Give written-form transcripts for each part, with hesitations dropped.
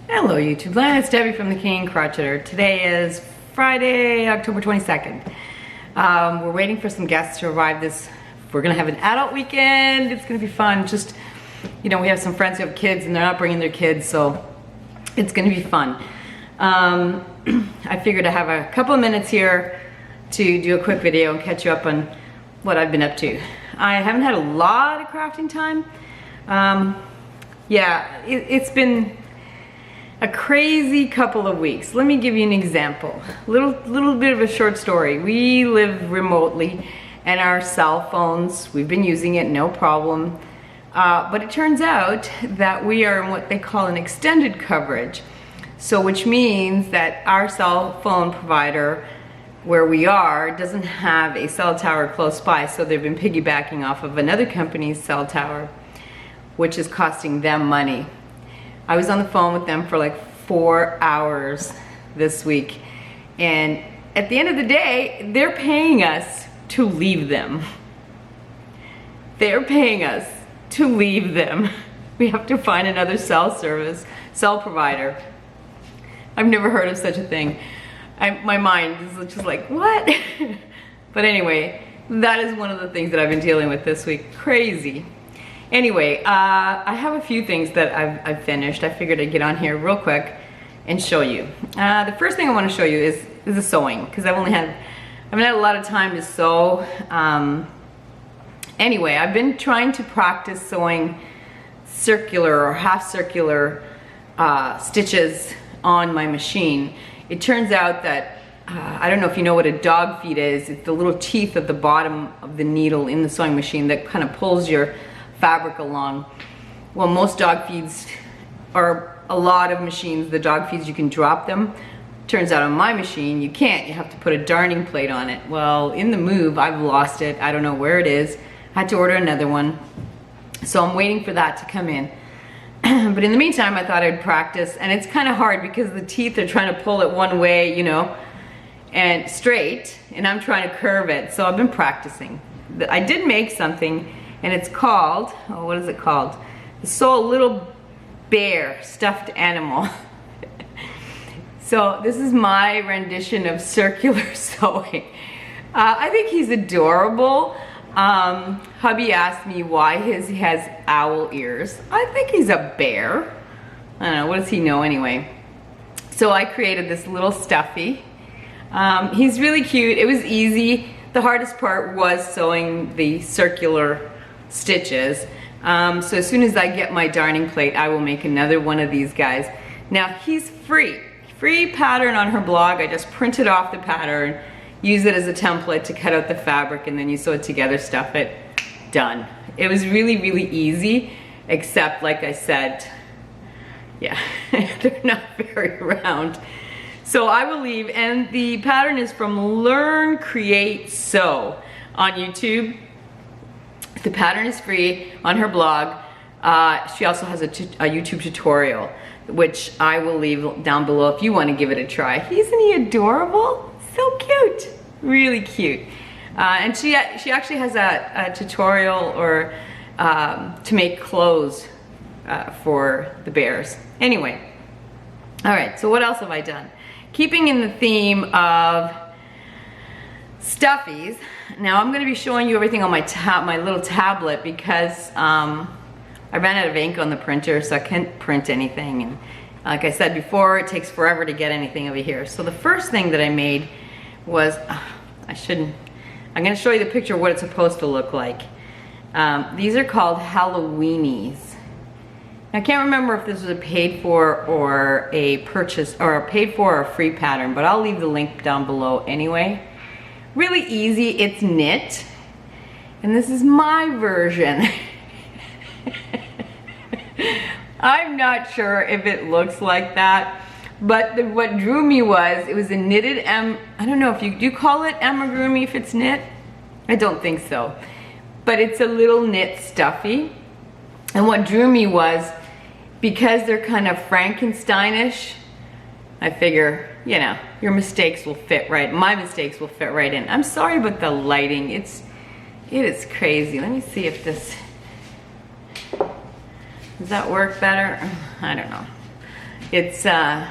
Hello YouTube land, it's Debbie from the King Crocheter. Today is Friday, October 22nd. We're waiting for some guests to arrive we're gonna have an adult weekend. It's gonna be fun. Just, you know, we have some friends who have kids and they're not bringing their kids, so it's gonna be fun. I figured I have a couple of minutes here to do a quick video and catch you up on what I've been up to. I haven't had a lot of crafting time. It's been a crazy couple of weeks. Let me give you an example. Little bit of a short story. We live remotely and our cell phones, we've been using it, no problem. But it turns out that we are in what they call an extended coverage. So which means that our cell phone provider where we are doesn't have a cell tower close by. So they've been piggybacking off of another company's cell tower, which is costing them money. I was on the phone with them for like 4 hours this week, and at the end of the day, they're paying us to leave them. They're paying us to leave them. We have to find another cell provider. I've never heard of such a thing. My mind is just like, what? But anyway, that is one of the things that I've been dealing with this week. Crazy. Anyway, I have a few things that I've finished. I figured I'd get on here real quick and show you. The first thing I want to show you is the sewing, because I haven't had a lot of time to sew. Anyway, I've been trying to practice sewing circular or half circular stitches on my machine. It turns out that I don't know if you know what a dog feet is. It's the little teeth at the bottom of the needle in the sewing machine that kind of pulls your fabric along. Well, most dog feeds, or a lot of machines, the dog feeds, you can drop them. Turns out on my machine you can't. You have to put a darning plate on it. Well, in the move I've lost it. I don't know where it is. I had to order another one, so I'm waiting for that to come in. But in the meantime, I thought I'd practice, and it's kind of hard because the teeth are trying to pull it one way, you know, and straight, and I'm trying to curve it. So I've been practicing. I did make something, and it's called, what is it called? Sew a little bear stuffed animal. So this is my rendition of circular sewing. I think he's adorable. Hubby asked me why he has owl ears. I think he's a bear. I don't know, what does he know anyway? So I created this little stuffie. He's really cute. It was easy. The hardest part was sewing the circular stitches. So as soon as I get my darning plate, I will make another one of these guys. Now he's free pattern on her blog. I just printed off the pattern, use it as a template to cut out the fabric, and then you sew it together, stuff it, done. It was really easy, except like I said, yeah, they're not very round. So I will leave, and the pattern is from Learn, Create, Sew on YouTube. The pattern is free on her blog. She also has a YouTube tutorial, which I will leave down below if you want to give it a try. Isn't he adorable? So cute, really cute. And she actually has a tutorial or to make clothes for the bears. Anyway, all right, so what else have I done? Keeping in the theme of stuffies, now I'm going to be showing you everything on my little tablet because I ran out of ink on the printer, so I can't print anything. And like I said before, it takes forever to get anything over here. So the first thing that I made was, I'm going to show you the picture of what it's supposed to look like. These are called Halloweenies. I can't remember if this was a paid for or a purchase, or a paid for or a free pattern, but I'll leave the link down below anyway. Really easy, it's knit, and this is my version. I'm not sure if it looks like that, but what drew me was, it was a knitted I don't know if do you call it amigurumi if it's knit? I don't think so. But it's a little knit stuffy. And what drew me was, because they're kind of Frankensteinish, I figure, you know, your mistakes will fit right, my mistakes will fit right in. I'm sorry about the lighting, it is crazy. Let me see if this, does that work better? I don't know. It's, the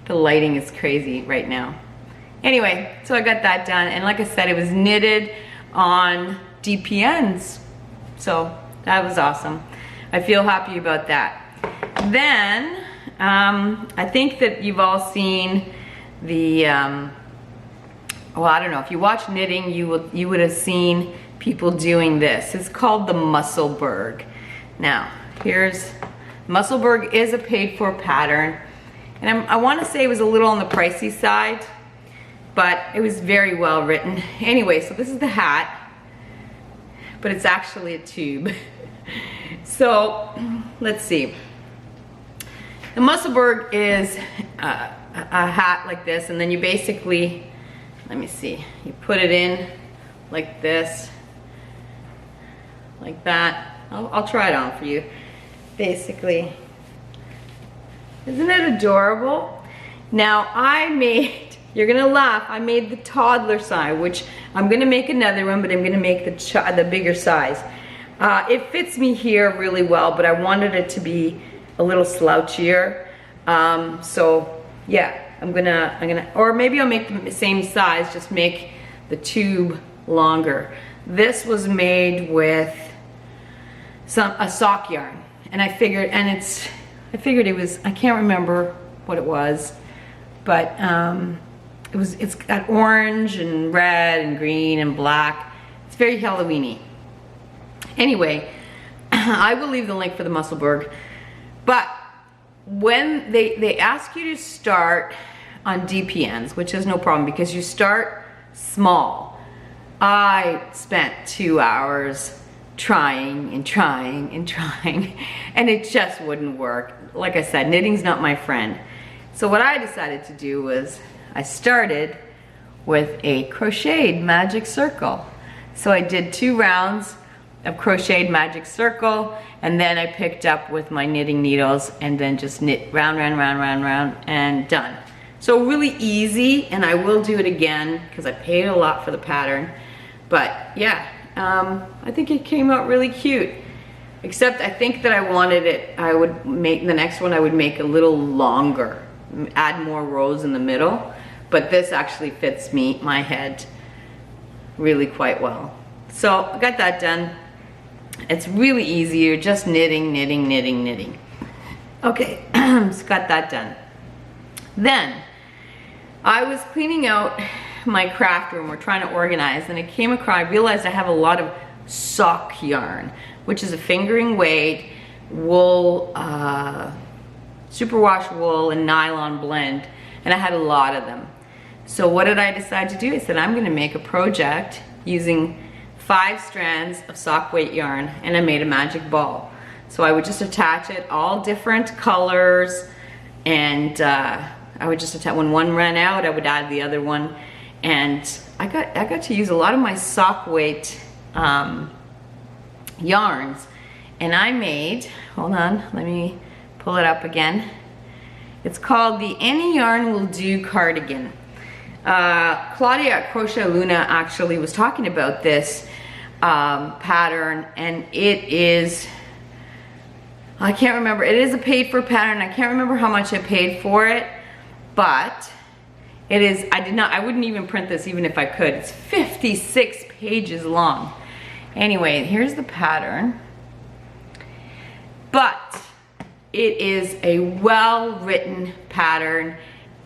lighting is crazy right now. Anyway, so I got that done, and like I said, it was knitted on DPNs. So that was awesome. I feel happy about that. Then, I think that you've all seen the, well, I don't know, if you watch knitting, you would have seen people doing this. It's called the Musselburgh. Now, here's, Musselburgh is a paid for pattern, and I want to say it was a little on the pricey side, but it was very well written. Anyway, so this is the hat, but it's actually a tube. So, let's see. The Musselburgh is a hat like this, and then you basically, let me see, you put it in like this, like that. I'll try it on for you. Basically, isn't it adorable? Now I made, you're gonna laugh, I made the toddler size, which I'm gonna make another one, but I'm gonna make the bigger size. It fits me here really well, but I wanted it to be a little slouchier. So yeah, I'm gonna, or maybe I'll make the same size, just make the tube longer. This was made with a sock yarn, and I figured it was, I can't remember what it was, but it's got orange and red and green and black. It's very Halloweeny. Anyway, I will leave the link for the Musselburgh, but when they ask you to start on DPNs, which is no problem because you start small. I spent 2 hours trying and trying and trying, and it just wouldn't work. Like I said, knitting's not my friend. So what I decided to do was I started with a crocheted magic circle. So I did 2 rounds of crocheted magic circle, and then I picked up with my knitting needles and then just knit round, round, round, round, round, and done. So really easy, and I will do it again because I paid a lot for the pattern. But yeah, I think it came out really cute. Except I think that I wanted it, I would make, the next one I would make a little longer, add more rows in the middle. But this actually fits my head really quite well. So I got that done. It's really easy, you're just knitting, knitting, knitting, knitting. Okay, just got that done. Then, I was cleaning out my craft room, we're trying to organize, and I realized I have a lot of sock yarn, which is a fingering weight, wool, superwash wool, and nylon blend, and I had a lot of them. So what did I decide to do? I said I'm gonna make a project using 5 strands of sock weight yarn, and I made a magic ball. So I would just attach it, all different colors, and I would just attach, when one ran out, I would add the other one, and I got to use a lot of my sock weight yarns, and I made, hold on, let me pull it up again. It's called the Any Yarn Will Do cardigan. Claudia at Crochet Luna actually was talking about this pattern, and it is, I can't remember, it is a paid for pattern. I can't remember how much I paid for it, but it is, I wouldn't even print this even if I could. It's 56 pages long. Anyway, here's the pattern, but it is a well-written pattern,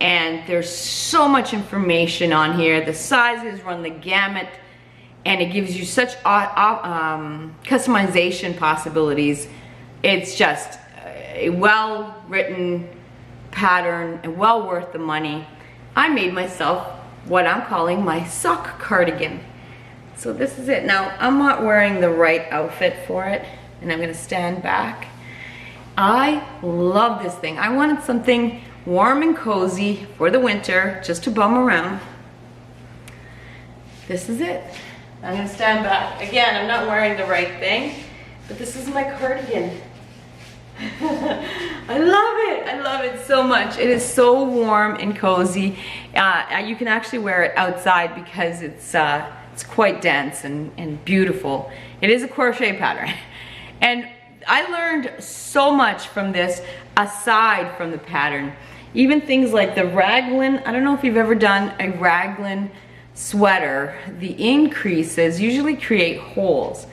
and there's so much information on here. The sizes run the gamut, and it gives you such customization possibilities. It's just a well-written pattern and well worth the money. I made myself what I'm calling my sock cardigan. So this is it. Now, I'm not wearing the right outfit for it, and I'm gonna stand back. I love this thing. I wanted something warm and cozy for the winter, just to bum around. This is it. I'm gonna stand back. Again, I'm not wearing the right thing, but this is my cardigan. I love it so much. It is so warm and cozy. You can actually wear it outside because it's quite dense and beautiful. It is a crochet pattern. And I learned so much from this aside from the pattern. Even things like the raglan, I don't know if you've ever done a raglan sweater, the increases usually create holes.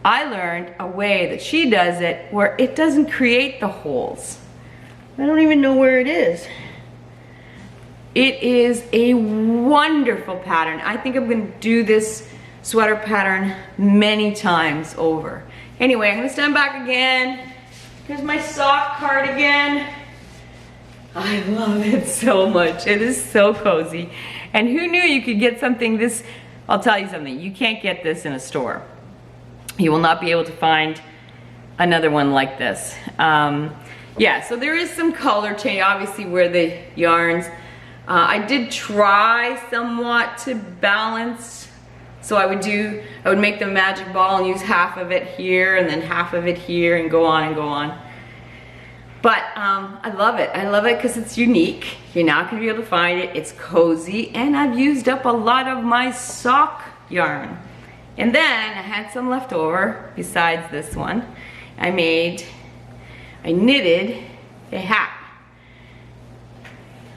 I learned a way that she does it where it doesn't create the holes. I don't even know where it is. It is a wonderful pattern. I think I'm gonna do this sweater pattern many times over. Anyway, I'm gonna stand back again. Here's my sock cardigan. I love it so much. It is so cozy. And who knew you could get something this, I'll tell you something, you can't get this in a store. You will not be able to find another one like this. Yeah, so there is some color change, obviously, where the yarns. I did try somewhat to balance. So I would make the magic ball and use half of it here and then half of it here and go on and go on. But I love it. I love it because it's unique. You're not gonna be able to find it. It's cozy, and I've used up a lot of my sock yarn. And then I had some left over besides this one. I knitted a hat.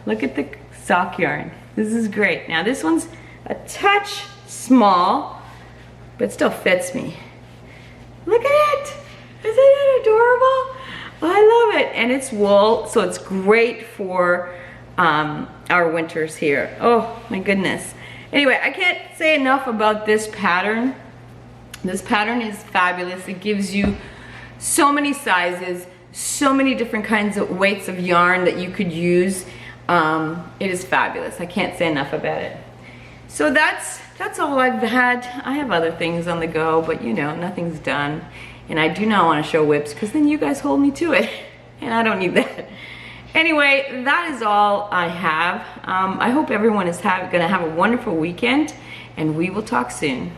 Look at the sock yarn. This is great. Now this one's a touch small, but it still fits me. Look at it. Isn't it adorable? I love it. And it's wool, so it's great for our winters here. Oh my goodness. Anyway, I can't say enough about this pattern. This pattern is fabulous. It gives you so many sizes, so many different kinds of weights of yarn that you could use. It is fabulous. I can't say enough about it. So that's all I've had. I have other things on the go, but you know, nothing's done. And I do not want to show whips because then you guys hold me to it. And I don't need that. Anyway, that is all I have. I hope everyone is gonna have a wonderful weekend, and we will talk soon.